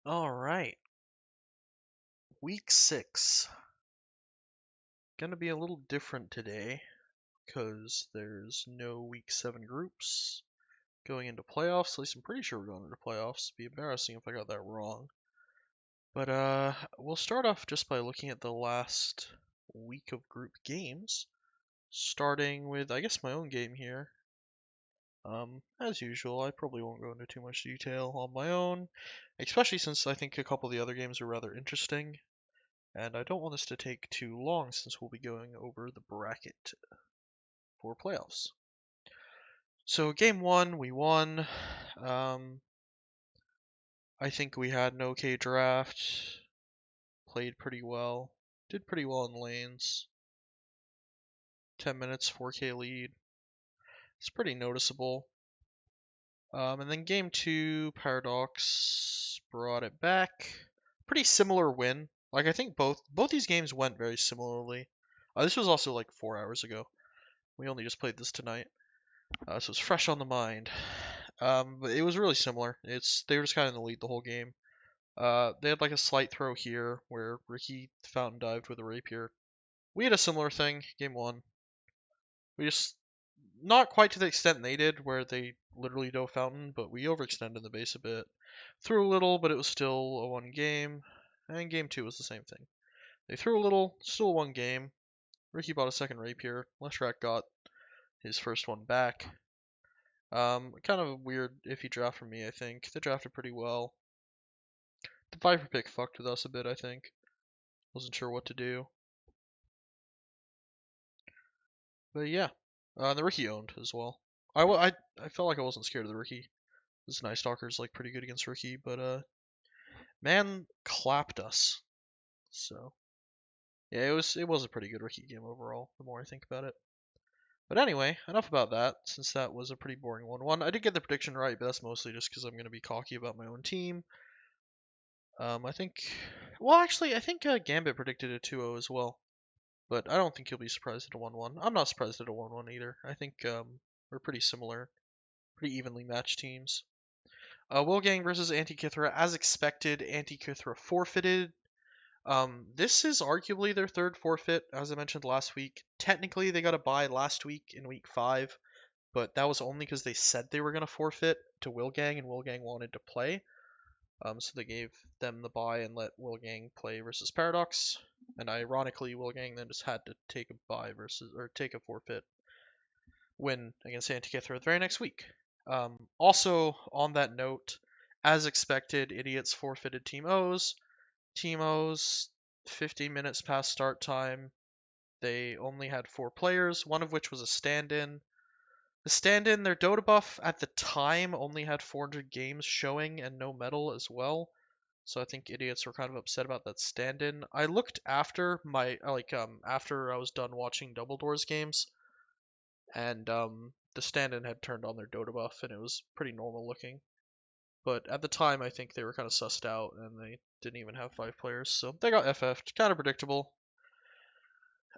All right, week 6. Gonna be a little different today because there's no week 7 groups going into playoffs. At least I'm pretty sure we're going into playoffs. It'd be embarrassing if I got that wrong. But we'll start off just by looking at the last week of group games, starting with I guess my own game here. As usual, I probably won't go into too much detail on my own, especially since I think a couple of the other games are rather interesting. And I don't want this to take too long since we'll be going over the bracket for playoffs. So game 1, we won. Um, I think we had an okay draft. Played pretty well. Did pretty well in lanes. 10 minutes, 4K lead. It's pretty noticeable. And then game 2, Paradox brought it back. Pretty similar win. Like I think both these games went very similarly. This was also like 4 hours ago. We only just played this tonight. So it's fresh on the mind. But it was really similar. They were just kind of in the lead the whole game. They had like a slight throw here where Ricky fountain dived with a rapier. We had a similar thing, game 1. We just not quite to the extent they did, where they literally dove fountain, but we overextended the base a bit. Threw a little, but it was still a one game. And game 2 was the same thing. They threw a little, still one game. Ricky bought a second rapier. Leshrak got his first one back. Kind of a weird iffy draft from me, I think. They drafted pretty well. The Viper pick fucked with us a bit, I think. Wasn't sure what to do. But yeah. The Ricky owned as well. I felt like I wasn't scared of the Ricky. This Night Stalker's like pretty good against Ricky, but man clapped us. So yeah, it was a pretty good Ricky game overall, the more I think about it. But anyway, enough about that, since that was a pretty boring 1-1. I did get the prediction right, but that's mostly just because I'm going to be cocky about my own team. I think, well, actually, I think Gambit predicted a 2-0 as well, but I don't think you'll be surprised at a 1-1. I'm not surprised at a 1-1 either. I think we're pretty similar, pretty evenly matched teams. Wilgang versus Anti-Kithra, as expected, Anti-Kithra forfeited. This is arguably their third forfeit, as I mentioned last week. Technically, they got a bye last week in week 5, but that was only because they said they were going to forfeit to Wilgang, and Wilgang wanted to play. So they gave them the bye and let Wilgang play versus Paradox. And ironically, Wilgang then just had to take a bye or take a forfeit win against Antikythera the very next week. Also, on that note, as expected, Idiots forfeited Team O's. Team O's, 15 minutes past start time, they only had 4 players, one of which was a stand-in. The stand-in, their Dota buff at the time only had 400 games showing and no medal as well. So I think idiots were kind of upset about that stand-in. I looked after after I was done watching Dumbledore's games, and the stand-in had turned on their Dota buff and it was pretty normal looking. But at the time, I think they were kind of sussed out and they didn't even have 5 players, so they got FF'd. Kind of predictable.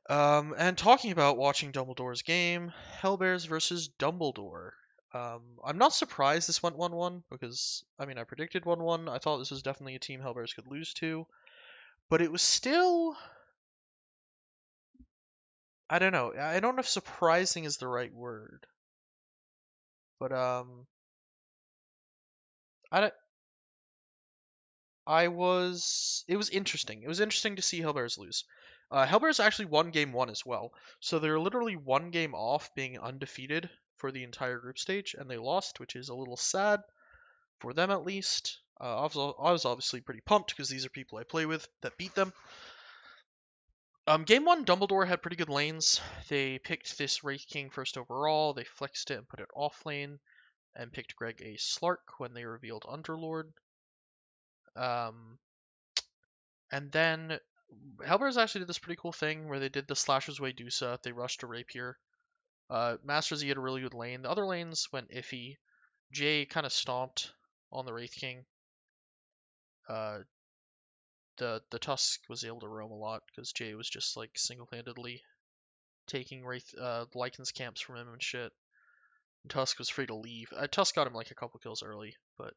And talking about watching Dumbledore's game, Hellbears versus Dumbledore. I'm not surprised this went 1-1 because, I mean, I predicted 1-1. I thought this was definitely a team Hellbears could lose to, but it was still, I don't know. I don't know if surprising is the right word, but I don't- it was interesting. It was interesting to see Hellbears lose. Hellbears actually won game 1 as well, so they're literally one game off being undefeated for the entire group stage, and they lost, which is a little sad for them at least. I was obviously pretty pumped because these are people I play with that beat them. Game 1, Dumbledore had pretty good lanes. They picked this Wraith King first overall, they flexed it and put it off lane, and picked Greg a Slark when they revealed Underlord. Um, and then Hellbears actually did this pretty cool thing where they did the Slasher's Way Dusa, they rushed a Rapier. Masters he had a really good lane. The other lanes went iffy. Jay kind of stomped on the Wraith King. Uh, the Tusk was able to roam a lot because Jay was just like single-handedly taking Wraith Lycan's camps from him and shit. And Tusk was free to leave. Tusk got him like a couple kills early, but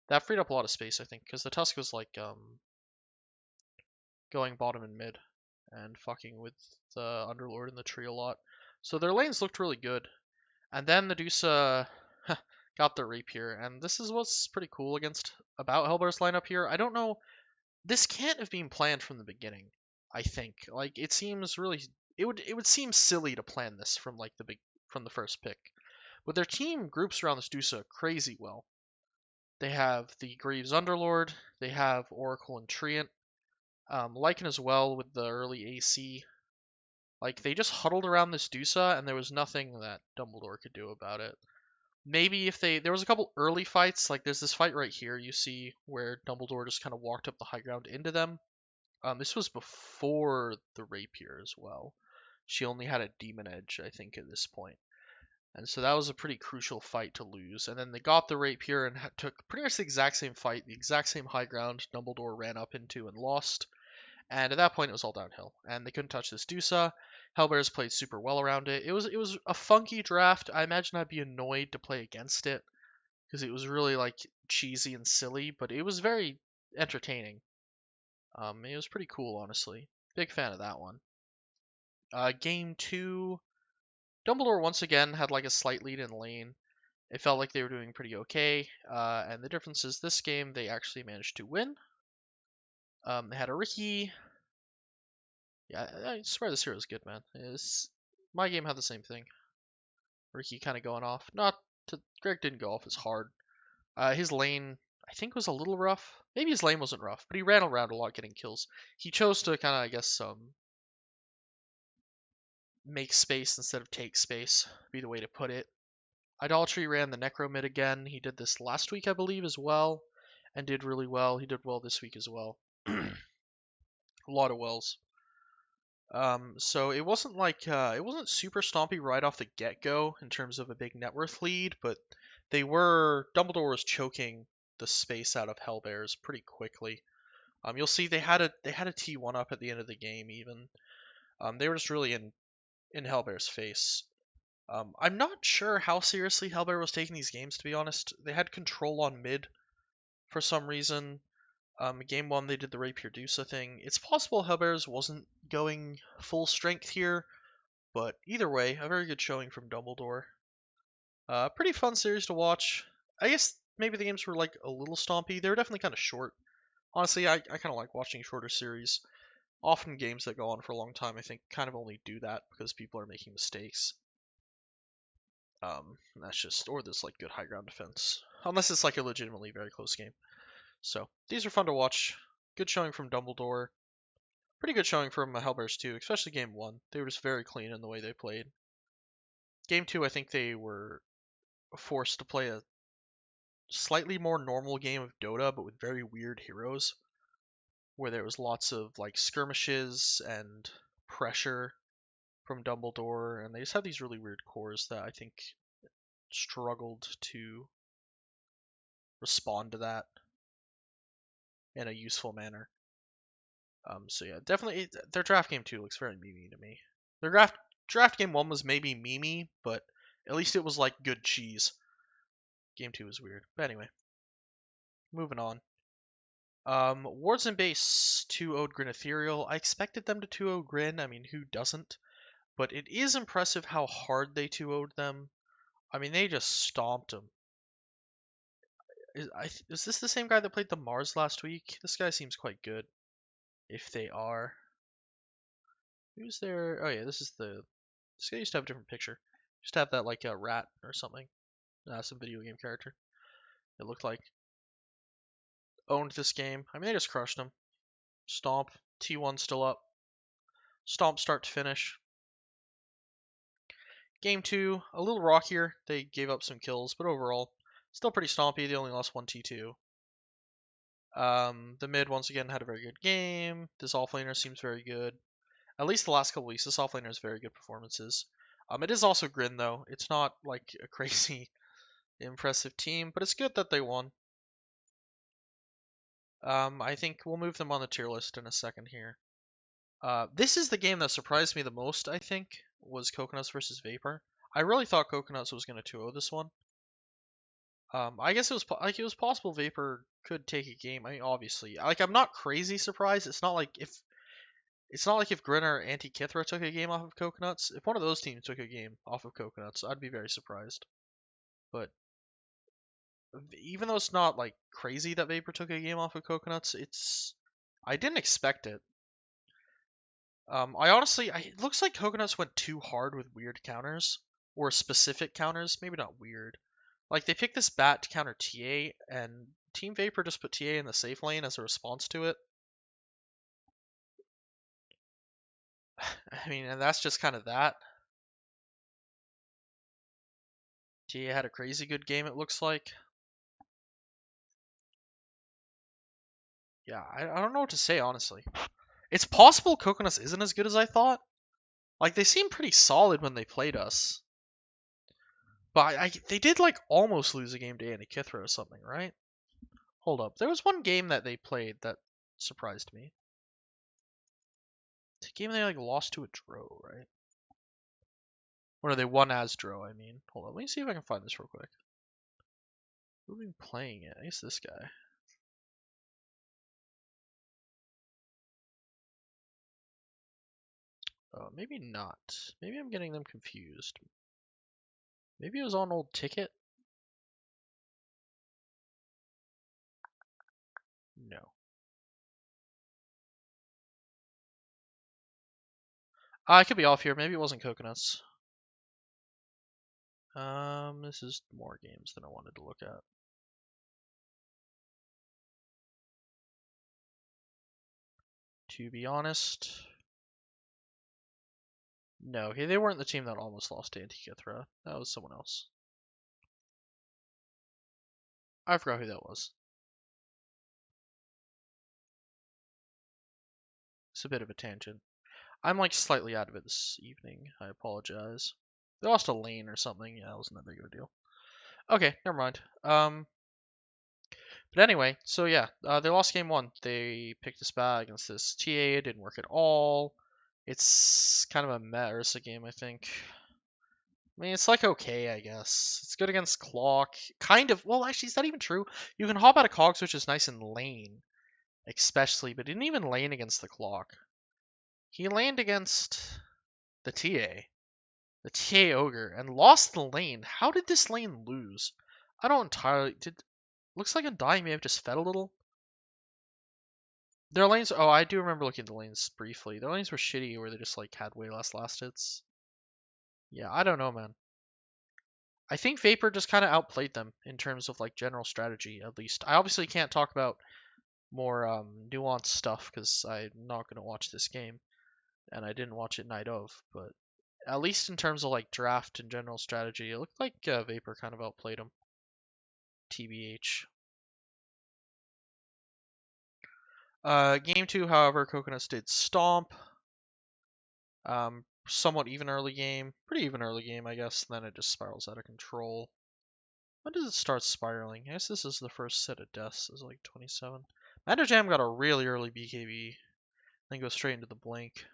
That freed up a lot of space, I think, because the Tusk was like going bottom and mid and fucking with the Underlord and the tree a lot. So their lanes looked really good. And then the Dusa got the Rapier, and this is what's pretty cool against about Hellbear's lineup here. I don't know. This can't have been planned from the beginning. I think like it seems really it would seem silly to plan this from like from the first pick. But their team groups around this Dusa crazy well. They have the Greaves Underlord, they have Oracle and Treant, Lycan as well with the early AC. Like they just huddled around this Dusa, and there was nothing that Dumbledore could do about it. Maybe if there was a couple early fights, like there's this fight right here you see where Dumbledore just kind of walked up the high ground into them. This was before the Rapier as well. She only had a Demon Edge, I think, at this point. And so that was a pretty crucial fight to lose. And then they got the Rapier and took pretty much the exact same fight, the exact same high ground Dumbledore ran up into and lost. And at that point, it was all downhill. And they couldn't touch this Dusa. Hellbears played super well around it. It was a funky draft. I imagine I'd be annoyed to play against it because it was really like cheesy and silly, but it was very entertaining. It was pretty cool, honestly. Big fan of that one. Game two, Dumbledore once again had like a slight lead in lane. It felt like they were doing pretty okay. And the difference is this game they actually managed to win. They had a Ricky. Yeah, I swear this hero is good, man. My game had the same thing. Ricky kind of going off. Not to Greg didn't go off as hard. His lane I think was a little rough. Maybe his lane wasn't rough, but he ran around a lot getting kills. He chose to kind of I guess make space instead of take space, be the way to put it. Idolatry ran the Necro mid again. He did this last week, I believe, as well, and did really well. He did well this week as well. A lot of wells. So it wasn't like it wasn't super stompy right off the get-go in terms of a big net worth lead, but Dumbledore was choking the space out of Hellbears pretty quickly. You'll see they had a T1 up at the end of the game even. They were just really in Hellbear's face. I'm not sure how seriously Hellbear was taking these games, to be honest. They had control on mid for some reason. Game 1, they did the Rapier Dusa thing. It's possible Hellbears wasn't going full strength here, but either way, a very good showing from Dumbledore. Pretty fun series to watch. I guess maybe the games were like a little stompy. They were definitely kind of short. Honestly, I kind of like watching shorter series. Often games that go on for a long time, I think, kind of only do that because people are making mistakes. That's just, or there's like good high ground defense, unless it's like a legitimately very close game. So these are fun to watch. Good showing from Dumbledore. Pretty good showing from Hellbears too, especially game 1. They were just very clean in the way they played. Game 2, I think they were forced to play a slightly more normal game of Dota, but with very weird heroes, where there was lots of like skirmishes and pressure from Dumbledore, and they just had these really weird cores that I think struggled to respond to that in a useful manner. So yeah, definitely their draft game 2 looks very memey to me. Their draft game 1 was maybe memey, but at least it was like good cheese. Game 2 was weird. But anyway, moving on. Wards and Base 2-0'd Grin Ethereal. I expected them to 2-0 Grin. I mean, who doesn't? But it is impressive how hard they 2-0'd them. I mean, they just stomped them. Is this the same guy that played the Mars last week? This guy seems quite good. If they are. Who's there? Oh yeah, this guy used to have a different picture. Used to have that like a rat or something. Some video game character. It looked like. Owned this game. I mean, they just crushed him. Stomp. T1 still up. Stomp start to finish. Game 2, a little rockier. They gave up some kills, but overall, still pretty stompy. They only lost 1 T2. The mid, once again, had a very good game. This offlaner seems very good. At least the last couple weeks, this offlaner has very good performances. It is also Grin, though. It's not like a crazy impressive team, but it's good that they won. I think we'll move them on the tier list in a second here. This is the game that surprised me the most, I think, was Coconuts versus Vapor. I really thought Coconuts was going to 2-0 this one. I guess it was possible Vapor could take a game. I mean, obviously, like I'm not crazy surprised. It's not like if Grinner or Anti Kithra took a game off of Coconuts. If one of those teams took a game off of Coconuts, I'd be very surprised. But even though it's not like crazy that Vapor took a game off of Coconuts, I didn't expect it. It looks like Coconuts went too hard with weird counters or specific counters. Maybe not weird. Like they picked this bat to counter TA, and Team Vapor just put TA in the safe lane as a response to it. I mean, and that's just kind of that. TA had a crazy good game, it looks like. Yeah, I don't know what to say, honestly. It's possible Coconuts isn't as good as I thought. Like, they seemed pretty solid when they played us. But they did, like, almost lose a game to Antikithra or something, right? Hold up. There was one game that they played that surprised me. It's a game they, like, lost to a Dro, right? Or no, they won as Dro, I mean. Hold on, let me see if I can find this real quick. Who've been playing it? I guess this guy. Oh, maybe not. Maybe I'm getting them confused. Maybe it was on old Ticket? No. I could be off here. Maybe it wasn't Coconuts. This is more games than I wanted to look at. To be honest, no, they weren't the team that almost lost to Antikithra. That was someone else. I forgot who that was. It's a bit of a tangent. I'm like slightly out of it this evening. I apologize. They lost a lane or something. Yeah, it wasn't that big of a deal. Okay, never mind. But anyway, so yeah, they lost game one. They picked this bat against this TA. It didn't work at all. It's kind of a Marissa game, I think. I mean, it's like okay, I guess. It's good against Clock. Kind of. Well, actually, is that even true? You can hop out of Cogs, which is nice in lane, especially, but didn't even lane against the Clock. He laned against the TA Ogre, and lost the lane. How did this lane lose? I don't entirely. Looks like Undying may have just fed a little. Their lanes. Oh, I do remember looking at the lanes briefly. Their lanes were shitty, where they just like had way less last hits. Yeah, I don't know, man. I think Vapor just kind of outplayed them in terms of like general strategy, at least. I obviously can't talk about more nuanced stuff because I'm not going to watch this game, and I didn't watch it night of. But at least in terms of like draft and general strategy, it looked like Vapor kind of outplayed them. TBH. Game two, however, Coconuts did stomp. Somewhat even early game, pretty even early game, I guess. And then it just spirals out of control. When does it start spiraling? I guess this is the first set of deaths. Is like 27. Matter Jam got a really early BKB, then goes straight into the blink.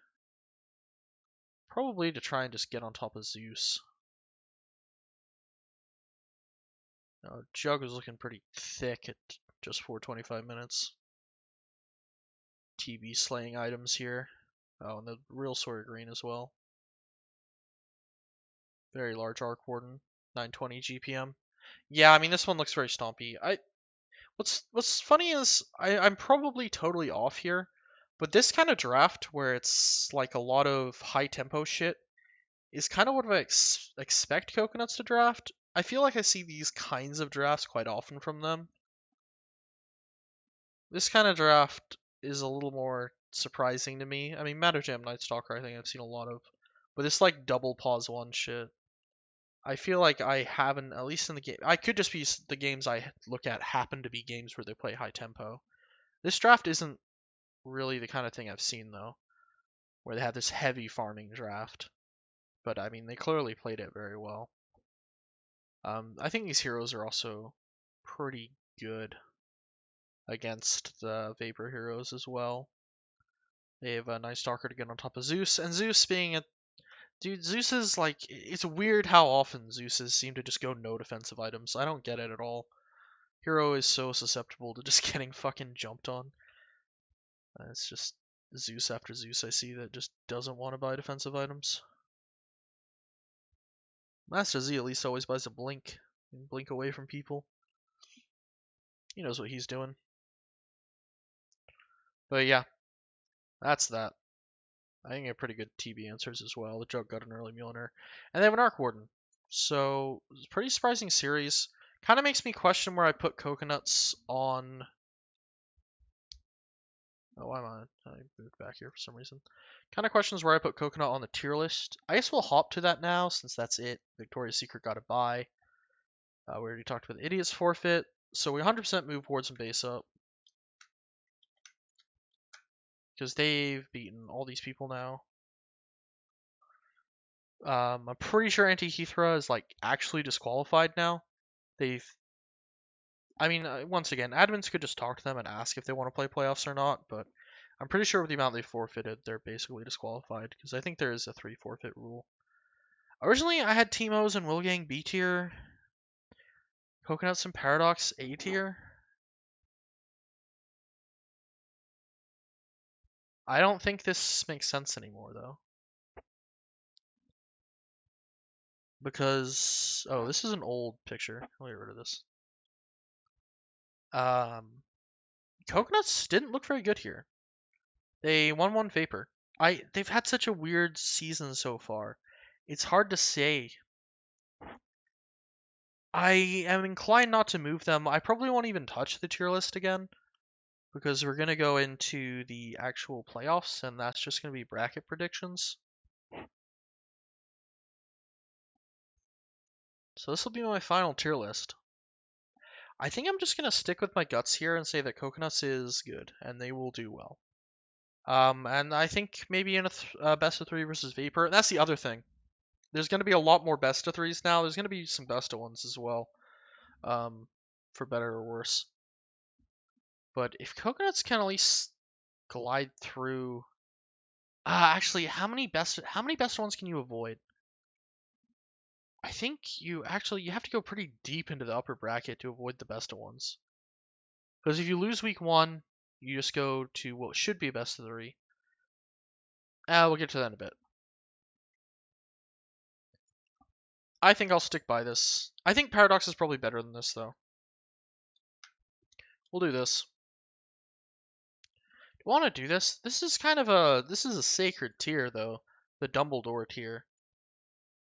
Probably to try and just get on top of Zeus. Jug was looking pretty thick at just 425 minutes. TB slaying items here. Oh, and the real Sawyer Green as well. Very large Arc Warden. 920 GPM. Yeah, I mean this one looks very stompy. What's funny is I'm probably totally off here, but this kind of draft where it's like a lot of high tempo shit is kind of what I expect Coconuts to draft. I feel like I see these kinds of drafts quite often from them. This kind of draft is a little more surprising to me. I mean, Matter Jam Night Stalker, I think I've seen a lot of, but this like double pause one shit. I feel like I haven't, at least in the game. I could just be the games I look at happen to be games where they play high tempo. This draft isn't really the kind of thing I've seen though, where they have this heavy farming draft. But I mean, they clearly played it very well. I think these heroes are also pretty good against the Vapor heroes as well. They have a nice Stalker to get on top of Zeus, and Zeus being Dude, Zeus is like, it's weird how often Zeus's seem to just go no defensive items. I don't get it at all. Hero is so susceptible to just getting fucking jumped on. It's just Zeus after Zeus I see that just doesn't want to buy defensive items. Master Z at least always buys a blink. Blink away from people. He knows what he's doing. But yeah, that's that. I think I have pretty good TB answers as well. The joke got an early Mjolnir. And they have an Arc Warden. So, it's a pretty surprising series. Kind of makes me question where I put coconuts on. Oh, why am I moved back here for some reason. Kind of questions where I put coconut on the tier list. I guess we'll hop to that now since that's it. Victoria's Secret got a buy. We already talked about the Idiot's forfeit. So we 100% move Wards and base up. Because they've beaten all these people now. I'm pretty sure Anti-Hethra is like actually disqualified now. They've, I mean, once again, admins could just talk to them and ask if they want to play playoffs or not, but I'm pretty sure with the amount they forfeited, they're basically disqualified because I think there is a 3 forfeit rule. Originally, I had Teemos and Wilgang B tier, Coconuts and Paradox A tier. I don't think this makes sense anymore though. Because, oh, this is an old picture. I'll get rid of this. Coconuts didn't look very good here. They won 1 Vapor. They've had such a weird season so far. It's hard to say. I am inclined not to move them. I probably won't even touch the tier list again because we're going to go into the actual playoffs and that's just going to be bracket predictions. So this will be my final tier list. I think I'm just going to stick with my guts here and say that Coconuts is good and they will do well. And I think maybe in a best of 3 versus Vapor. And that's the other thing. There's going to be a lot more best of 3s now. There's going to be some best of 1s as well. For better or worse. But if Coconuts can at least glide through, actually, how many best ones can you avoid? I think you have to go pretty deep into the upper bracket to avoid the best of ones. Because if you lose week 1, you just go to what should be a best of 3. We'll get to that in a bit. I think I'll stick by this. I think Paradox is probably better than this, though. We'll do this. Do you want to do this? This is a sacred tier, though. The Dumbledore tier.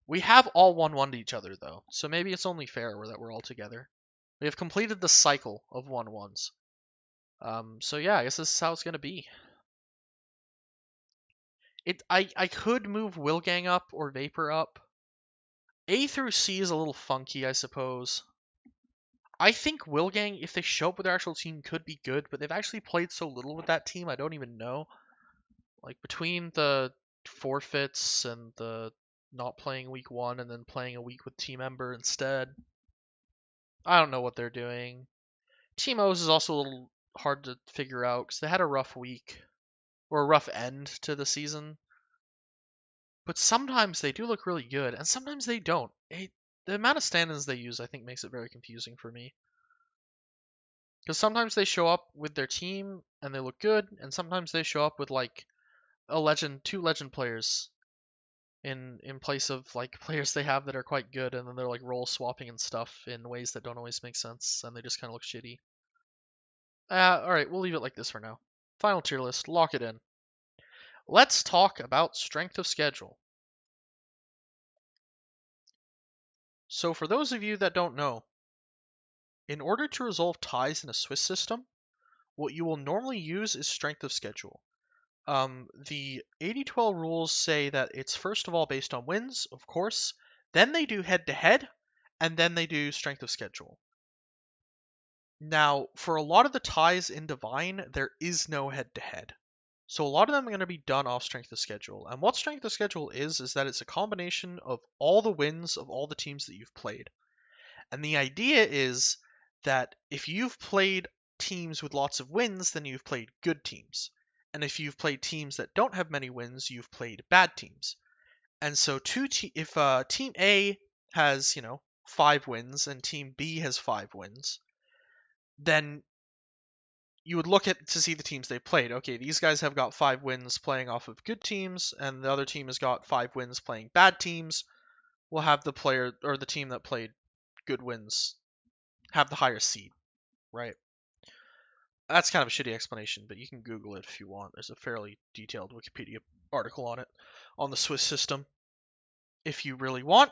We have all 1-1'd each other, though, so maybe it's only fair that we're all together. We have completed the cycle of 1-1s. So yeah, I guess this is how it's gonna be. I could move Wilgang up or Vapor up. A through C is a little funky, I suppose. I think Wilgang, if they show up with their actual team, could be good, but they've actually played so little with that team, I don't even know. Like, between the forfeits and the not playing week 1 and then playing a week with Team Ember instead, I don't know what they're doing. Team O's is also a little hard to figure out because they had a rough week or a rough end to the season. But sometimes they do look really good, and sometimes they don't. The amount of stand-ins they use, I think, makes it very confusing for me. Because sometimes they show up with their team and they look good, and sometimes they show up with like two legend players in place of like players they have that are quite good, and then they're like role swapping and stuff in ways that don't always make sense, and they just kind of look shitty. Alright, we'll leave it like this for now. Final tier list, lock it in. Let's talk about strength of schedule. So for those of you that don't know, in order to resolve ties in a Swiss system, what you will normally use is strength of schedule. The AD2L rules say that it's first of all based on wins, of course, then they do head-to-head, and then they do strength of schedule. Now, for a lot of the ties in Divine, there is no head-to-head. So a lot of them are going to be done off strength of schedule. And what strength of schedule is that it's a combination of all the wins of all the teams that you've played. And the idea is that if you've played teams with lots of wins, then you've played good teams. And if you've played teams that don't have many wins, you've played bad teams. And so if Team A has 5 wins and Team B has 5 wins, then you would look at to see the teams they played. Okay, these guys have got 5 wins playing off of good teams, and the other team has got 5 wins playing bad teams. We'll have the player or the team that played good wins have the higher seed, right? That's kind of a shitty explanation, but you can Google it if you want. There's a fairly detailed Wikipedia article on it, on the Swiss system, if you really want.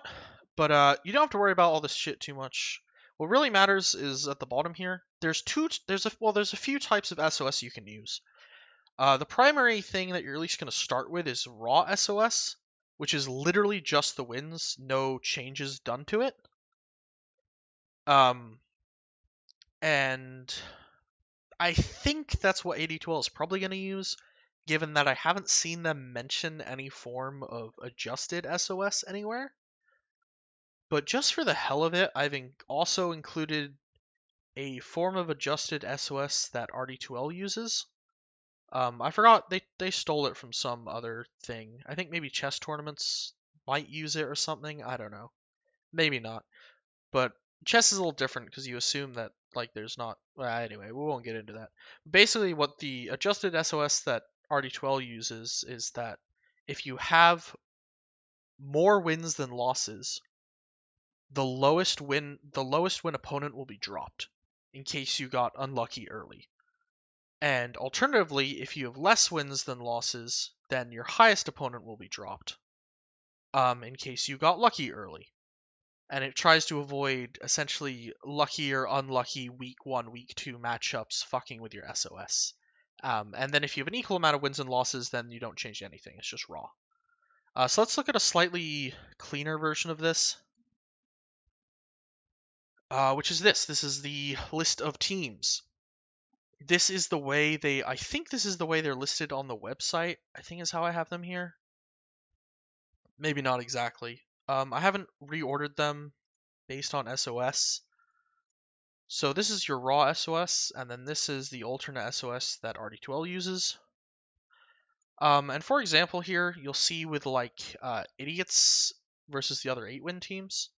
But you don't have to worry about all this shit too much. What really matters is at the bottom here. There's a few types of SOS you can use. The primary thing that you're at least going to start with is raw SOS, which is literally just the wins, no changes done to it. And I think that's what AD2L is probably going to use, given that I haven't seen them mention any form of adjusted SOS anywhere. But just for the hell of it, I've also included a form of adjusted SOS that RD2L uses. I forgot they stole it from some other thing. I think maybe chess tournaments might use it or something. I don't know. Maybe not. But chess is a little different because you assume that like there's not. Well, anyway, we won't get into that. Basically, what the adjusted SOS that RD2L uses is that if you have more wins than losses, the lowest win opponent will be dropped in case you got unlucky early. And alternatively, if you have less wins than losses, then your highest opponent will be dropped in case you got lucky early. And it tries to avoid essentially lucky or unlucky week 1, week 2 matchups fucking with your SOS. And then if you have an equal amount of wins and losses, then you don't change anything. It's just raw. So let's look at a slightly cleaner version of this, which is this. This is the list of teams. This is the way I think this is the way they're listed on the website, I think is how I have them here. Maybe not exactly. I haven't reordered them based on SOS. So this is your raw SOS, and then this is the alternate SOS that RD2L uses. And for example here, you'll see with like Idiots versus the other 8-win teams,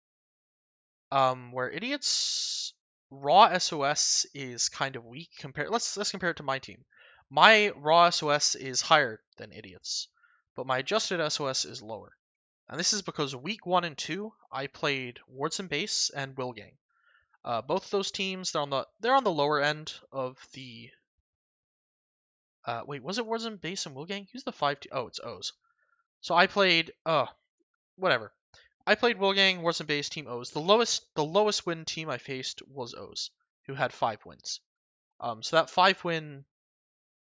where Idiots raw SOS is kind of weak compared. Let's compare it to my team. My raw SOS is higher than Idiots, but my adjusted SOS is lower. And this is because week 1 and 2 I played Wards and Base and Wilgang. Both of those teams they're on the lower end of the. Wait, was it Wards and Base and Wilgang? Who's the 5? Oh, it's O's. So I played. Whatever. I played Wilgang, Wards and Base, Team O's. The lowest win team I faced was O's, who had 5 wins. So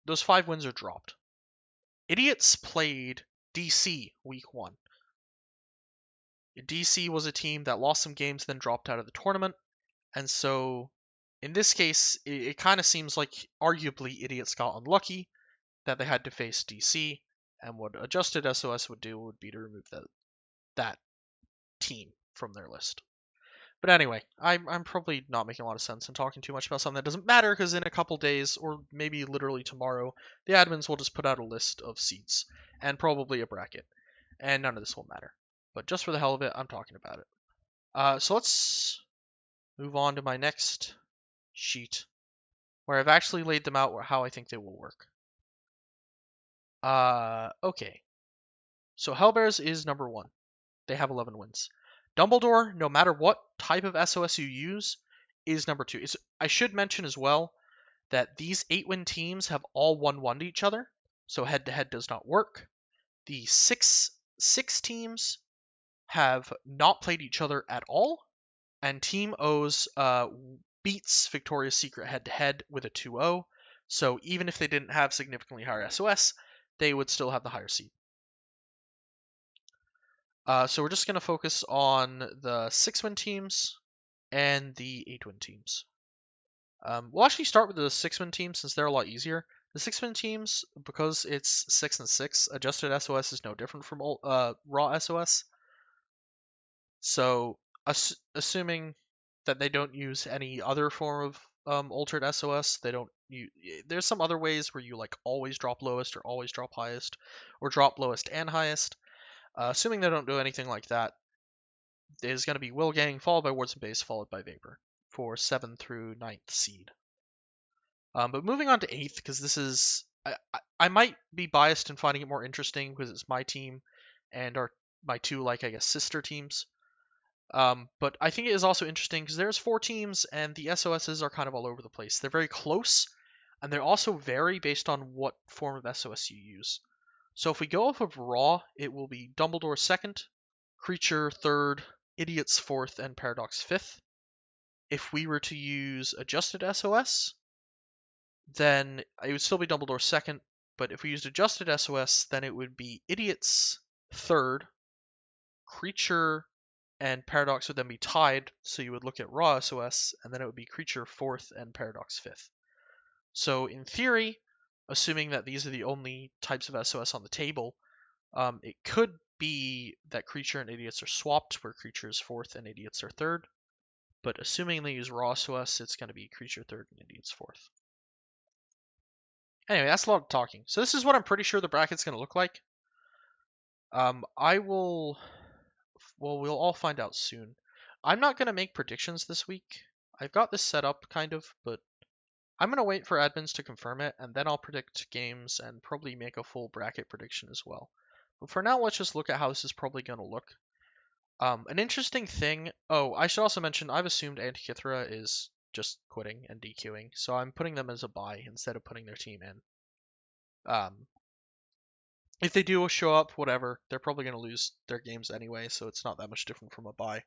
those 5 wins are dropped. Idiots played DC week 1. DC was a team that lost some games, then dropped out of the tournament, and so in this case, it kind of seems like arguably Idiots got unlucky that they had to face DC, and what adjusted SOS would do would be to remove that team from their list. But anyway, I'm probably not making a lot of sense and talking too much about something that doesn't matter because in a couple days, or maybe literally tomorrow, the admins will just put out a list of seats and probably a bracket, and none of this will matter. But just for the hell of it, I'm talking about it. So let's move on to my next sheet, where I've actually laid them out how I think they will work. Okay. So Hellbears is number 1. They have 11 wins. Dumbledore, no matter what type of SOS you use, is number 2. I should mention as well that these 8-win teams have all 1-1 to each other, so head-to-head does not work. The six teams have not played each other at all, and Team O's beats Victoria's Secret head-to-head with a 2-0, so even if they didn't have significantly higher SOS, they would still have the higher seed. So we're just going to focus on the 6-win teams and the 8-win teams. We'll actually start with the 6-win teams since they're a lot easier. The 6-win teams, because it's 6 and 6, adjusted SOS is no different from raw SOS. So assuming that they don't use any other form of altered SOS, there's some other ways where you like always drop lowest or always drop highest, or drop lowest and highest. Assuming they don't do anything like that, is going to be Wilgang, followed by Wards and Base, followed by Vapor for 7th through 9th seed. But moving on to 8th, because this is... I might be biased in finding it more interesting because it's my team and my two, I guess, sister teams. But I think it is also interesting because there's 4 teams and the SOSs are kind of all over the place. They're very close, and they also vary based on what form of SOS you use. So if we go off of Raw, it will be Dumbledore 2nd, Creature 3rd, Idiots 4th, and Paradox 5th. If we were to use Adjusted SOS, then it would still be Dumbledore 2nd, but if we used Adjusted SOS, then it would be Idiots 3rd, Creature and Paradox would then be tied, so you would look at Raw SOS, and then it would be Creature 4th and Paradox 5th. So in theory, assuming that these are the only types of SOS on the table, it could be that Creature and Idiots are swapped, where Creature is 4th and Idiots are 3rd. But assuming they use Raw SOS, it's going to be Creature 3rd and Idiots 4th. Anyway, that's a lot of talking. So this is what I'm pretty sure the bracket's going to look like. We'll all find out soon. I'm not going to make predictions this week. I've got this set up, kind of, but I'm going to wait for admins to confirm it, and then I'll predict games and probably make a full bracket prediction as well. But for now, let's just look at how this is probably going to look. An interesting thing... Oh, I should also mention, I've assumed Antikythera is just quitting and DQing, so I'm putting them as a bye instead of putting their team in. If they do show up, whatever, they're probably going to lose their games anyway, so it's not that much different from a bye.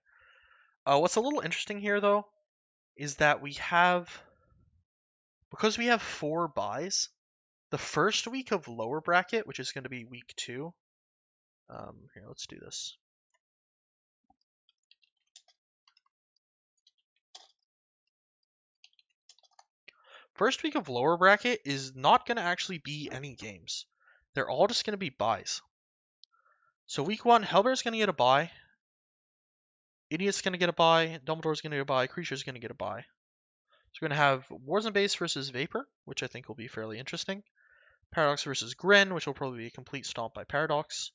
What's a little interesting here, though, is that because we have 4 byes, the first week of lower bracket, which is going to be week 2, here, let's do this. First week of lower bracket is not going to actually be any games. They're all just going to be byes. So week 1, Hellbear's going to get a bye. Idiot's going to get a bye. Dumbledore's going to get a bye. Creature's going to get a bye. So we're going to have Wards and Base versus Vapor, which I think will be fairly interesting. Paradox versus Grin, which will probably be a complete stomp by Paradox.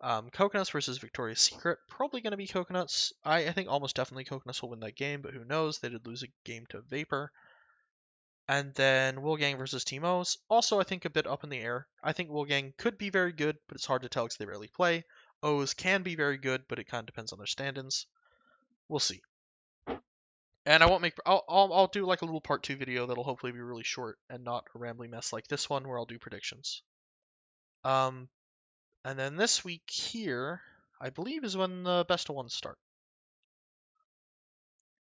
Coconuts versus Victoria's Secret, probably going to be Coconuts. I think almost definitely Coconuts will win that game, but who knows? They did lose a game to Vapor. And then Wilgang versus Team O's, also I think a bit up in the air. I think Wilgang could be very good, but it's hard to tell because they rarely play. O's can be very good, but it kind of depends on their stand-ins. We'll see. And I won't make... I'll do like a little part 2 video that'll hopefully be really short and not a rambling mess like this one where I'll do predictions. And then this week here, I believe is when the best of ones start.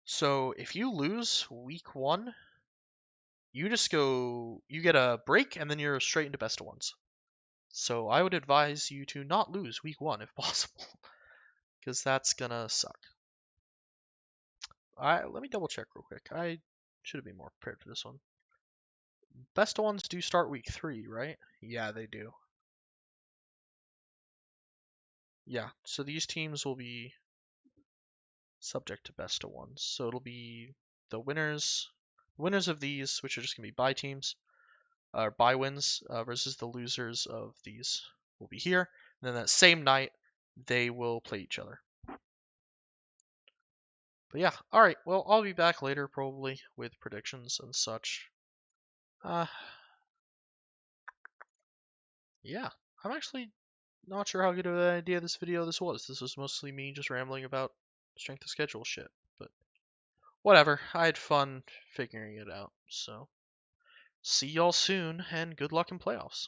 So if you lose week 1, you get a break and then you're straight into best of ones. So I would advise you to not lose week 1 if possible, because that's gonna suck. Let me double check real quick. I should have been more prepared for this one. Best of ones do start week 3, right? Yeah, they do. Yeah, so these teams will be subject to best of ones. So it'll be the winners of these, which are just gonna be bye teams, or bye wins, versus the losers of these will be here. And then that same night, they will play each other. But yeah, alright, well, I'll be back later probably with predictions and such. Yeah, I'm actually not sure how good of an idea this video this was. This was mostly me just rambling about strength of schedule shit, but whatever. I had fun figuring it out, so see y'all soon, and good luck in playoffs.